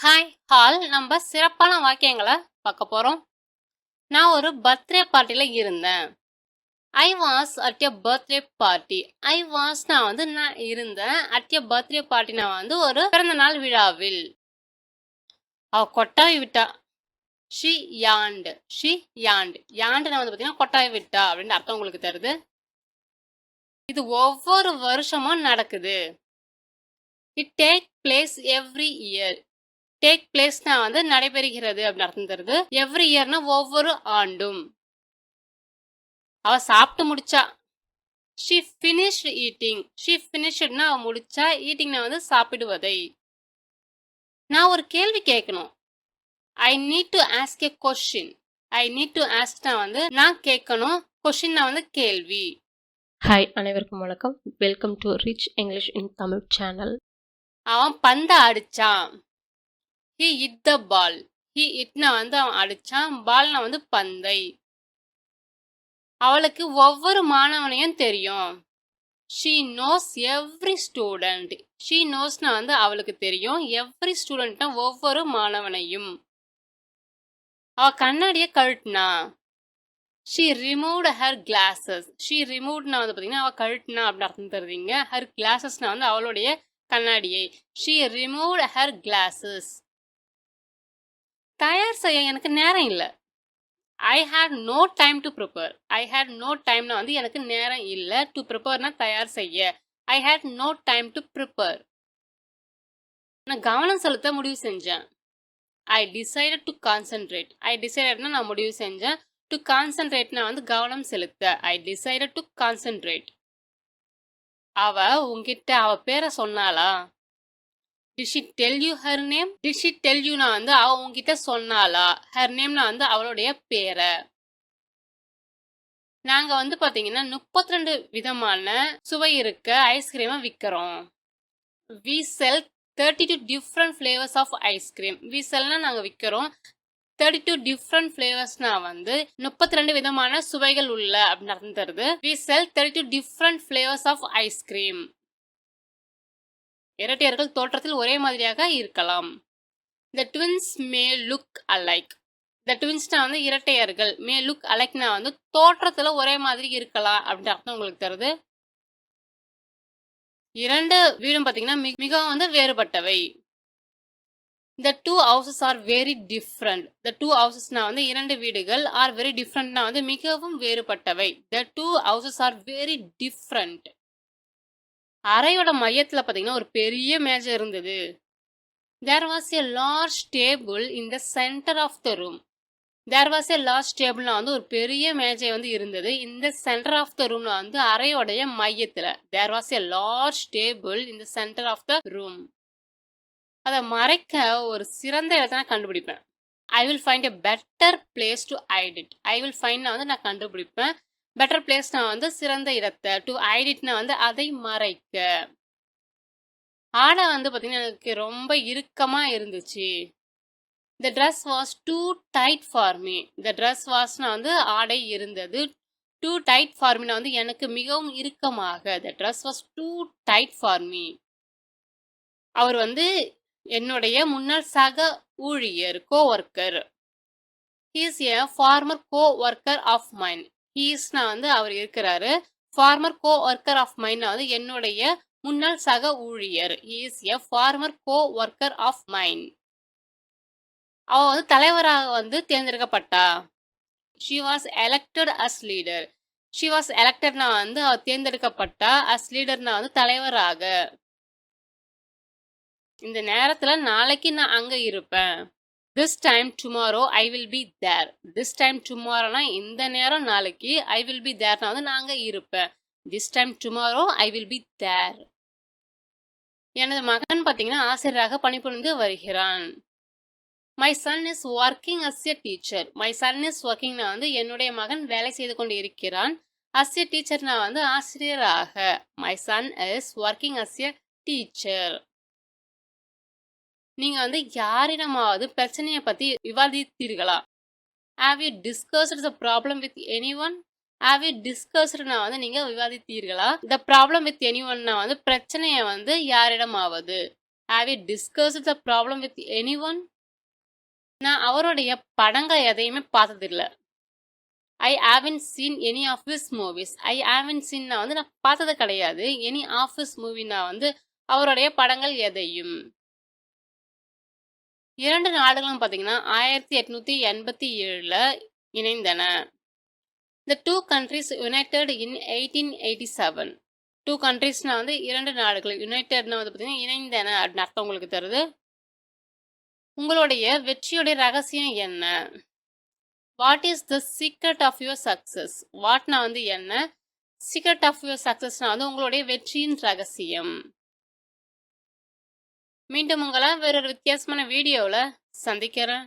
Hi hall நம்ம சிறப்பான வாக்கியங்களை பார்க்க போறோம். நான் ஒரு பர்த்டே பார்ட்டில இருந்தேன். I was at a birthday party. I was நான் இருந்தேன். அட் எ பர்த்டே பார்ட்டி ஒரு பிறந்த நாள் விழாவில். அவ கொட்டாவி விட்டா. ஷி யாண்ட். ஷி யாண்ட். யாண்ட் பார்த்தீங்கன்னா கொட்டாவி விட்டா அப்படின்னு அர்த்தம் உங்களுக்கு தருது. இது ஒவ்வொரு வருஷமும் நடக்குது. It take place every year. Take பிளேஸ்னா நடைபெறுகிறது அப்படின்னு அர்த்தம் தருது. எவ்ரி இயர்னா ஒவ்வொரு ஆண்டும். அவ சாப்பிட்டு முடிச்சா. She finished eating. ஷி ஃபினிஷ்ட்னா அவ முடிச்சா. ஈட்டிங்னா சாப்பிடுவதை. நான் ஒரு கேள்வி கேட்கணும். I need to ask a question. I need to ஆஸ்க்னா நான் கேட்கணும். கொஸ்டின்னா கேள்வி. ஹாய், அனைவருக்கும் வணக்கம். Welcome to Rich English in Tamil channel. அவன் பந்தை அடிச்சான். He hit the ball. He இட்னா அவன் அடிச்சான். பால்னா பந்தை. அவளுக்கு ஒவ்வொரு மாணவனையும் தெரியும். She knows every student. She நோஸ்னா அவளுக்கு தெரியும். எவ்ரி ஸ்டூடெண்ட்னா ஒவ்வொரு மாணவனையும். அவ கண்ணாடிய கழட்டினா. She removed her glasses. She ரிமூவ்ட்னா பார்த்தீங்கன்னா அவ கழட்டினா அப்படின்னு அர்த்தம் தருவீங்க. ஹர் கிளாஸஸ்னா அவளுடைய கண்ணாடியை. She removed her glasses. தயார் செய்ய எனக்கு நேரம் இல்லை. I had no time to prepare. I had no டைம்னா எனக்கு நேரம் இல்லை. டு ப்ரிப்பேர்னா தயார் செய்ய. I had no time to prepare. நான் கவனம் செலுத்த முடிவு செஞ்சேன். I decided to concentrate. I டிசைடட்னா நான் முடிவு செஞ்சேன். டு கான்சென்ட்ரேட்னா கவனம் செலுத்த. I decided to concentrate. அவ உங்ககிட்ட அவ பேரை சொன்னாளா? Did she tell you her name? Did she tell youனா அவ உங்ககிட்ட சொன்னாளா? her nameனா அவளுடைய பேரை. நாங்க பாத்தீங்கன்னா 32 விதமான சுவை இருக்க ஐஸ்கிரீமை விற்கிறோம். We sell 32 different flavors of ice cream. We sellனா நாங்க விற்கிறோம். 32 different flavors na 32 விதமான சுவைகள் உள்ள அப்படின்னு அர்த்தம் தருது. We sell 32 different flavors of ice cream. இரட்டையர்கள் தோற்றத்தில் ஒரே மாதிரியாக இருக்கலாம். The twins may look alike. The twinsனா இரட்டையர்கள். may look alikena தோற்றத்துல ஒரே மாதிரி இருக்கலாம் அப்படின்னு அர்த்தம் உங்களுக்கு தருது. இரண்டு வீடும் பாத்தீங்கன்னா மிகவும் வேறுபட்டவை. The two houses are very different. The two housesனா இரண்டு வீடுகள். are very differentனா மிகவும் வேறுபட்டவை. The two houses are very different. அறையோட மையத்துல பாத்தீங்கன்னா ஒரு பெரிய மேஜை இருந்தது. There was a large table in the center of the room. There was a large table ஒரு பெரிய மேஜை இருந்தது. இந்த center of the room அறையோடைய மையத்துல. There was a large table in the center of the room. அதை மறைக்க ஒரு சிறந்த இடத்தை நான் கண்டுபிடிப்பேன். I will find a better place to hide it. I will find நான் கண்டுபிடிப்பேன். better place சிறந்த இடத்தை. to hide itனா அதை மறைக்க. ஆடை பாத்தீங்கன்னா எனக்கு ரொம்ப இறுக்கமா இருந்துச்சு. The dress was too tight for me. The dress wasனா ஆடை இருந்தது. too tight for me எனக்கு மிகவும் இறுக்கமாக. The dress was too tight for me. அவர் என்னுடைய முன்னாள் சக ஊழியர். co-worker. He is a former co-worker of mine. He isனா அவர் இருக்கிறாரு. former co-worker of mine என்னுடைய முன்னாள் சக ஊழியர். He is a former co-worker of mine. அவ தலைவராக தேர்ந்தெடுக்கப்பட்டா. She was elected as leader. She was electedனா அவ தேர்ந்தெடுக்கப்பட்டா. as leaderனா தலைவராக. இந்த நேரத்துல நாளைக்கு நான் அங்க இருப்பேன். This time tomorrow I will be there. This time tomorrowனா இந்த நேரம் நாளைக்கு. I will be thereனா நான் அங்க இருப்பேன். This time tomorrow I will be there. எனது மகன் பாத்தீங்கன்னா ஆசிரியராக பணிபுரிந்து வருகிறான். My son is working as a teacher. My son is workingனா என்னுடைய மகன் வேலை செய்து கொண்டு இருக்கிறான். as a teacherனா ஆசிரியராக. My son is working as a teacher. நீங்க யாரிடமாவது பிரச்சனையை பத்தி விவாதித்தீர்களா? Have you discussed the problem with anyone? Have you discussedனா நீங்க விவாதித்தீர்களா? The problem with anyoneனா பிரச்சனையை யாரிடமாவது. Have you discussed the problem with any one? நான் அவருடைய படங்கள் எதையுமே பார்த்ததில்ல. I haven't seen any of his movies. I haven't seen நான் வந்து நான் பார்த்தது கிடையாது. எனி ஆஃப் ஹிஸ் மூவி நான் வந்து அவருடைய படங்கள் எதையும். 2 நாடுகளும் பார்த்தீங்கன்னா 1887ல இணைந்தன. The two countries united in 1887. 2 countries-னா வந்து 2 நாடுகள். யுனைடெட்னா வந்து பார்த்தீங்கன்னா இணைந்தன அப்படின்னு அர்த்தம் உங்களுக்கு தருது. உங்களுடைய வெற்றியுடைய ரகசியம் என்ன? What is the secret of your success? வாட்னா வந்து என்ன? சீக்ரெட் ஆஃப் யுவர் சக்சஸ்னா வந்து உங்களுடைய வெற்றியின் ரகசியம். மீண்டும் உங்களை வேறொரு வித்தியாசமான வீடியோவில் சந்திக்கிறேன்.